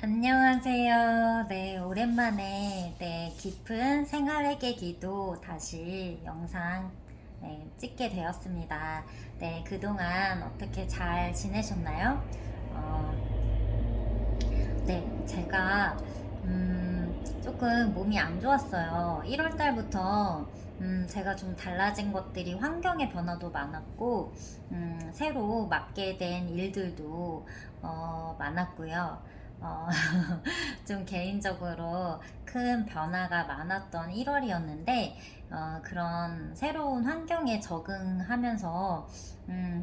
안녕하세요. 네, 오랜만에 깊은 생활회계 기도 다시 영상 찍게 되었습니다. 네, 그동안 어떻게 잘 지내셨나요? 어, 네, 제가 조금 몸이 안 좋았어요. 1월 달부터 제가 좀 달라진 것들이 환경의 변화도 많았고 새로 맡게 된 일들도 많았고요. 어, 좀 개인적으로 큰 변화가 많았던 1월이었는데 그런 새로운 환경에 적응하면서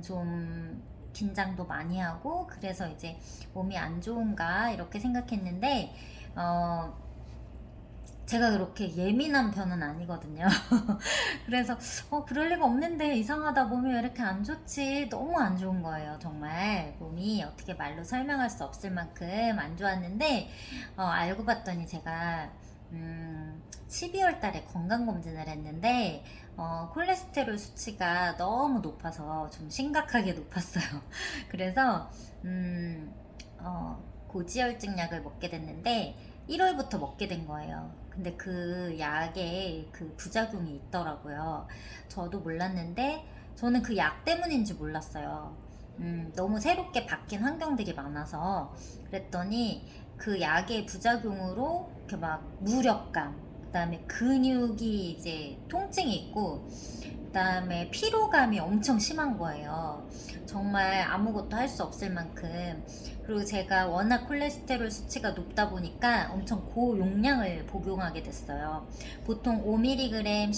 좀 긴장도 많이 하고 그래서 이제 몸이 안 좋은가 이렇게 생각했는데 어, 제가 그렇게 예민한 편은 아니거든요. 그래서 그럴 리가 없는데 이상하다, 몸이 왜 이렇게 안 좋지, 너무 안 좋은 거예요. 정말 몸이 어떻게 말로 설명할 수 없을 만큼 안 좋았는데 알고 봤더니 제가 12월 달에 건강검진을 했는데 콜레스테롤 수치가 너무 높아서 좀 심각하게 높았어요. 그래서 고지혈증 약을 먹게 됐는데 1월부터 먹게 된 거예요. 근데 그 약에 그 부작용이 있더라고요. 저도 몰랐는데 저는 그 약 때문인지 몰랐어요. 너무 새롭게 바뀐 환경들이 많아서 그랬더니 그 약의 부작용으로 이렇게 막 무력감, 그다음에 근육이 이제 통증이 있고 그다음에 피로감이 엄청 심한 거예요. 정말 아무것도 할 수 없을 만큼. 그리고 제가 워낙 콜레스테롤 수치가 높다 보니까 엄청 고용량을 복용하게 됐어요. 보통 5mg,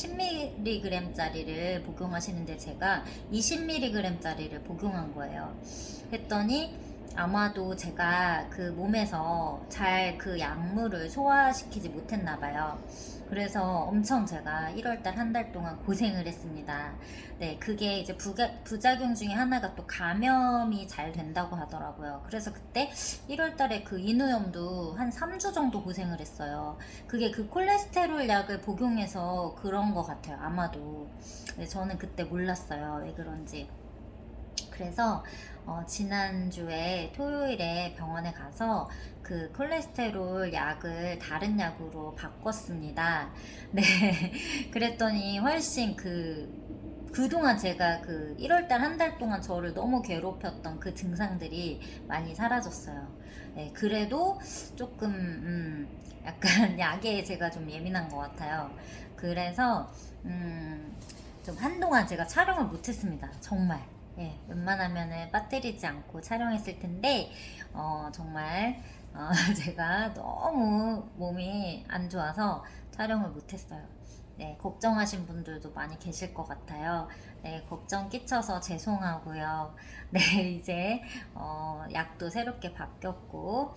10mg짜리를 복용하시는데 제가 20mg짜리를 복용한 거예요. 했더니 아마도 제가 그 몸에서 잘 그 약물을 소화시키지 못했나 봐요. 그래서 엄청 제가 1월달 한 달 동안 고생을 했습니다. 네, 그게 이제 부작용 중에 하나가 또 감염이 잘 된다고 하더라고요. 그래서 그때 1월달에 그 인후염도 한 3주 정도 고생을 했어요. 그게 그 콜레스테롤 약을 복용해서 그런 것 같아요. 아마도. 네, 저는 그때 몰랐어요. 왜 그런지. 그래서 지난주에 토요일에 병원에 가서 그 콜레스테롤 약을 다른 약으로 바꿨습니다. 네. 그랬더니 훨씬 그동안 제가 그 1월달 한 달 동안 저를 너무 괴롭혔던 그 증상들이 많이 사라졌어요. 네, 그래도 조금, 약간 약에 제가 좀 예민한 것 같아요. 그래서, 좀 한동안 제가 촬영을 못했습니다. 정말. 예, 웬만하면은 빠뜨리지 않고 촬영했을 텐데, 정말, 제가 너무 몸이 안 좋아서 촬영을 못했어요. 네, 걱정하신 분들도 많이 계실 것 같아요. 네, 걱정 끼쳐서 죄송하고요. 네, 이제, 약도 새롭게 바뀌었고,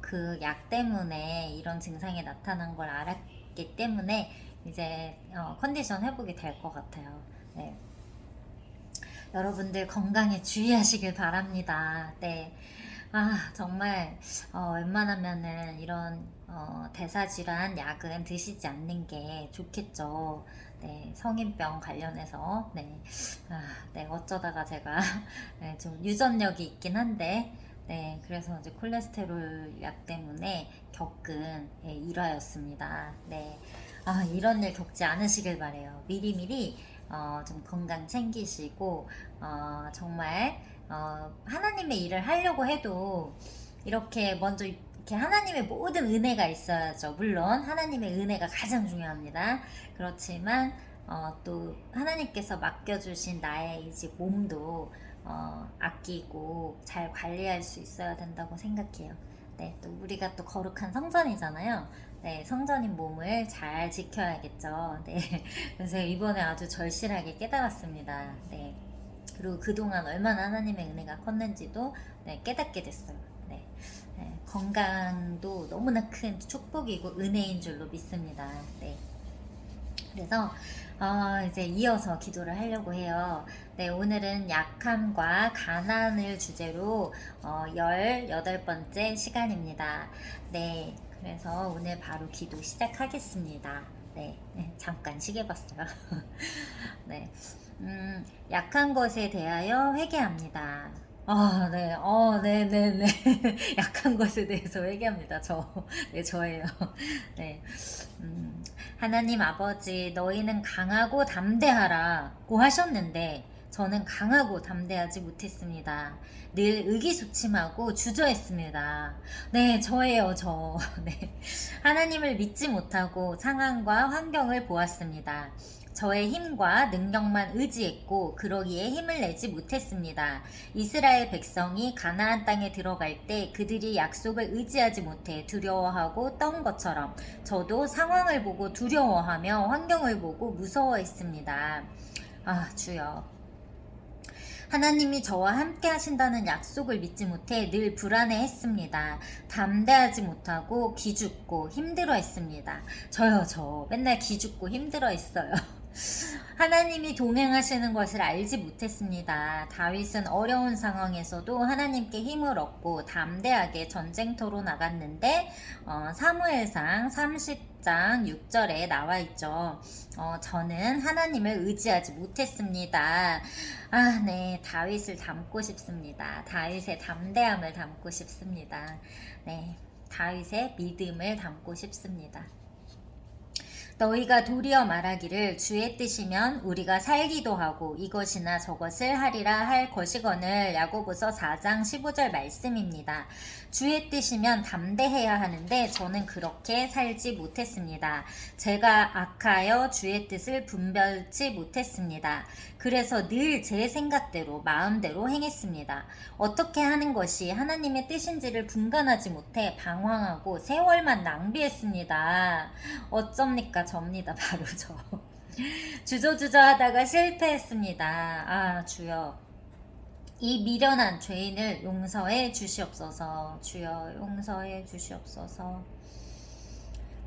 그 약 때문에 이런 증상이 나타난 걸 알았기 때문에, 이제, 컨디션 회복이 될 것 같아요. 네. 여러분들 건강에 주의하시길 바랍니다. 네. 아, 정말, 웬만하면은 이런, 대사질환 약은 드시지 않는 게 좋겠죠. 네, 성인병 관련해서. 네. 아, 네, 어쩌다가 제가, 네, 좀 유전력이 있긴 한데, 네, 그래서 이제 콜레스테롤 약 때문에 겪은 일화였습니다. 네. 아, 이런 일 겪지 않으시길 바래요. 미리미리 좀 건강 챙기시고 정말 하나님의 일을 하려고 해도 이렇게 먼저 이렇게 하나님의 모든 은혜가 있어야죠. 물론 하나님의 은혜가 가장 중요합니다. 그렇지만 또 하나님께서 맡겨주신 나의 이제 몸도 아끼고 잘 관리할 수 있어야 된다고 생각해요. 네, 또 우리가 또 거룩한 성전이잖아요. 네, 성전인 몸을 잘 지켜야겠죠. 네, 그래서 이번에 아주 절실하게 깨달았습니다. 네, 그리고 그동안 얼마나 하나님의 은혜가 컸는지도 네, 깨닫게 됐어요. 네, 네, 건강도 너무나 큰 축복이고 은혜인 줄로 믿습니다. 네. 그래서 이제 이어서 기도를 하려고 해요. 네, 오늘은 약함과 가난을 주제로 18번째 시간입니다. 네, 그래서 오늘 바로 기도 시작하겠습니다. 네, 네, 잠깐 쉬게 봤어요. 네, 약한 것에 대하여 회개합니다. 아 네. 네네네. 약한 것에 대해서 회개합니다. 네 저예요. 네. 음. 하나님 아버지 너희는 강하고 담대하라고 하셨는데 저는 강하고 담대하지 못했습니다. 늘 의기소침하고 주저했습니다. 네 저예요 저. 네. 하나님을 믿지 못하고 상황과 환경을 보았습니다. 저의 힘과 능력만 의지했고 그러기에 힘을 내지 못했습니다. 이스라엘 백성이 가나안 땅에 들어갈 때 그들이 약속을 의지하지 못해 두려워하고 떤 것처럼 저도 상황을 보고 두려워하며 환경을 보고 무서워했습니다. 아, 주여. 하나님이 저와 함께 하신다는 약속을 믿지 못해 늘 불안해했습니다. 담대하지 못하고 기죽고 힘들어했습니다. 저 맨날 기죽고 힘들어했어요. 하나님이 동행하시는 것을 알지 못했습니다. 다윗은 어려운 상황에서도 하나님께 힘을 얻고 담대하게 전쟁터로 나갔는데 사무엘상 30장 6절에 나와 있죠. 저는 하나님을 의지하지 못했습니다. 아, 네, 다윗을 닮고 싶습니다. 다윗의 담대함을 담고 싶습니다. 네, 다윗의 믿음을 담고 싶습니다. 너희가 도리어 말하기를 주의 뜻이면 우리가 살기도 하고 이것이나 저것을 하리라 할 것이거늘. 야고보서 4장 15절 말씀입니다. 주의 뜻이면 담대해야 하는데 저는 그렇게 살지 못했습니다. 제가 악하여 주의 뜻을 분별치 못했습니다. 그래서 늘 제 생각대로 마음대로 행했습니다. 어떻게 하는 것이 하나님의 뜻인지를 분간하지 못해 방황하고 세월만 낭비했습니다. 어쩝니까? 접니다. 바로 저. 주저주저 하다가 실패했습니다. 아, 주여. 이 미련한 죄인을 용서해 주시옵소서. 주여, 용서해 주시옵소서.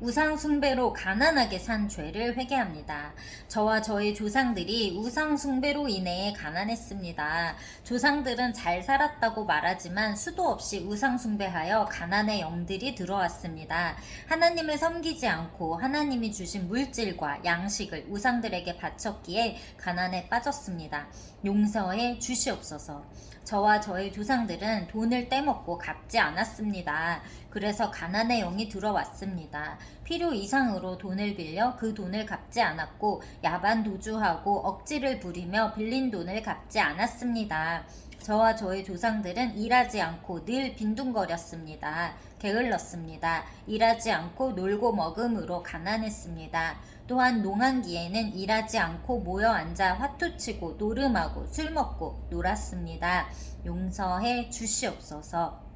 우상 숭배로 가난하게 산 죄를 회개합니다. 저와 저희 조상들이 우상 숭배로 인해 가난했습니다. 조상들은 잘 살았다고 말하지만 수도 없이 우상 숭배하여 가난의 영들이 들어왔습니다. 하나님을 섬기지 않고 하나님이 주신 물질과 양식을 우상들에게 바쳤기에 가난에 빠졌습니다. 용서해 주시옵소서. 저와 저희 조상들은 돈을 떼먹고 갚지 않았습니다. 그래서 가난의 영이 들어왔습니다. 필요 이상으로 돈을 빌려 그 돈을 갚지 않았고 야반 도주하고 억지를 부리며 빌린 돈을 갚지 않았습니다. 저와 저희 조상들은 일하지 않고 늘 빈둥거렸습니다. 게을렀습니다. 일하지 않고 놀고 먹음으로 가난했습니다. 또한 농한기에는 일하지 않고 모여 앉아 화투치고 노름하고 술 먹고 놀았습니다. 용서해 주시옵소서.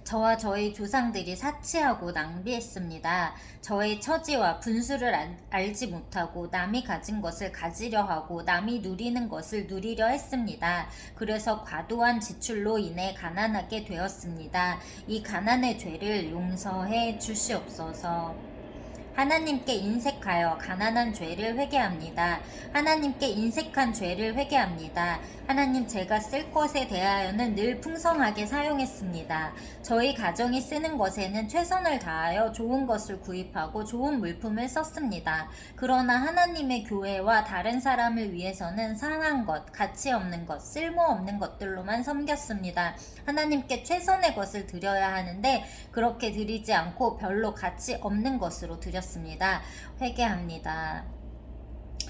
저와 저희 조상들이 사치하고 낭비했습니다. 저의 처지와 분수를 알지 못하고 남이 가진 것을 가지려 하고 남이 누리는 것을 누리려 했습니다. 그래서 과도한 지출로 인해 가난하게 되었습니다. 이 가난의 죄를 용서해 주시옵소서. 하나님께 인색하여 가난한 죄를 회개합니다. 하나님께 인색한 죄를 회개합니다. 하나님, 제가 쓸 것에 대하여는 늘 풍성하게 사용했습니다. 저희 가정이 쓰는 것에는 최선을 다하여 좋은 것을 구입하고 좋은 물품을 썼습니다. 그러나 하나님의 교회와 다른 사람을 위해서는 상한 것, 가치 없는 것, 쓸모없는 것들로만 섬겼습니다. 하나님께 최선의 것을 드려야 하는데 그렇게 드리지 않고 별로 가치 없는 것으로 드렸습니다. 회개합니다.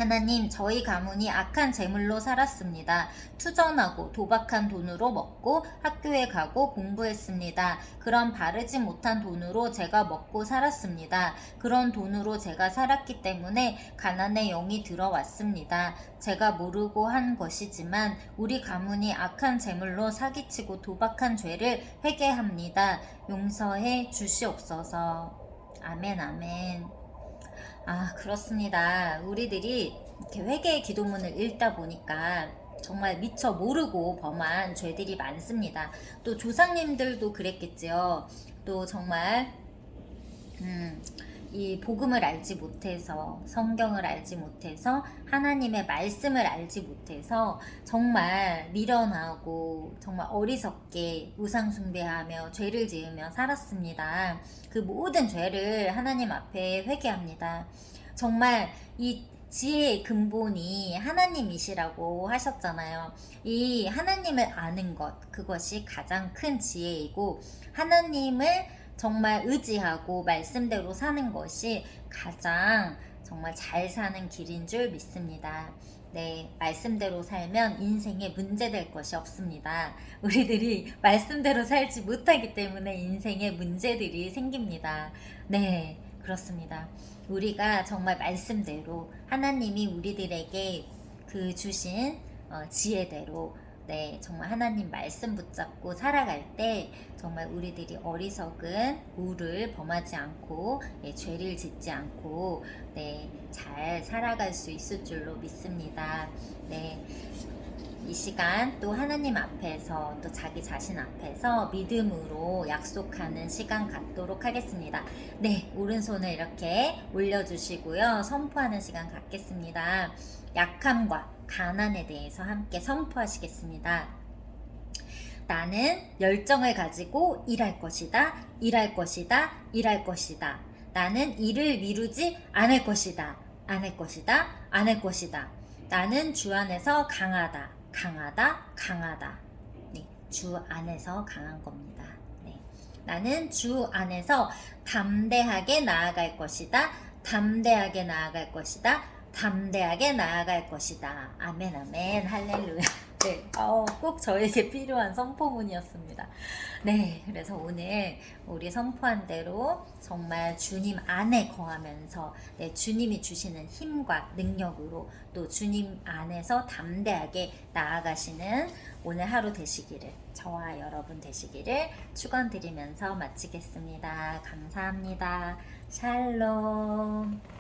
하나님, 저희 가문이 악한 재물로 살았습니다. 투전하고 도박한 돈으로 먹고 학교에 가고 공부했습니다. 그런 바르지 못한 돈으로 제가 먹고 살았습니다. 그런 돈으로 제가 살았기 때문에 가난의 영이 들어왔습니다. 제가 모르고 한 것이지만 우리 가문이 악한 재물로 사기치고 도박한 죄를 회개합니다. 용서해 주시옵소서. 아멘, 아멘. 아, 그렇습니다. 우리들이 이렇게 회개의 기도문을 읽다 보니까 정말 미처 모르고 범한 죄들이 많습니다. 또 조상님들도 그랬겠지요. 또 정말 이 복음을 알지 못해서, 성경을 알지 못해서, 하나님의 말씀을 알지 못해서 정말 미련하고 정말 어리석게 우상숭배하며 죄를 지으며 살았습니다. 그 모든 죄를 하나님 앞에 회개합니다. 정말 이 지혜의 근본이 하나님이시라고 하셨잖아요. 이 하나님을 아는 것, 그것이 가장 큰 지혜이고, 하나님을 정말 의지하고 말씀대로 사는 것이 가장 정말 잘 사는 길인 줄 믿습니다. 네, 말씀대로 살면 인생에 문제될 것이 없습니다. 우리들이 말씀대로 살지 못하기 때문에 인생에 문제들이 생깁니다. 네, 그렇습니다. 우리가 정말 말씀대로 하나님이 우리들에게 그 주신 지혜대로 네, 정말 하나님 말씀 붙잡고 살아갈 때 정말 우리들이 어리석은 우를 범하지 않고 죄를 짓지 않고 잘 살아갈 수 있을 줄로 믿습니다. 네. 이 시간 또 하나님 앞에서 또 자기 자신 앞에서 믿음으로 약속하는 시간 갖도록 하겠습니다. 네, 오른손을 이렇게 올려주시고요. 선포하는 시간 갖겠습니다. 약함과 가난에 대해서 함께 선포하시겠습니다. 나는 열정을 가지고 일할 것이다. 일할 것이다. 일할 것이다. 나는 일을 미루지 않을 것이다. 않을 것이다. 않을 것이다. 나는 주 안에서 강하다. 강하다. 강하다. 네, 주 안에서 강한 겁니다. 네. 나는 주 안에서 담대하게 나아갈 것이다. 담대하게 나아갈 것이다. 담대하게 나아갈 것이다. 아멘, 아멘, 할렐루야. 네, 꼭 저에게 필요한 선포문이었습니다. 네, 그래서 오늘 우리 선포한 대로 정말 주님 안에 거하면서 주님이 주시는 힘과 능력으로 또 주님 안에서 담대하게 나아가시는 오늘 하루 되시기를, 저와 여러분 되시기를 축원드리면서 마치겠습니다. 감사합니다. 샬롬.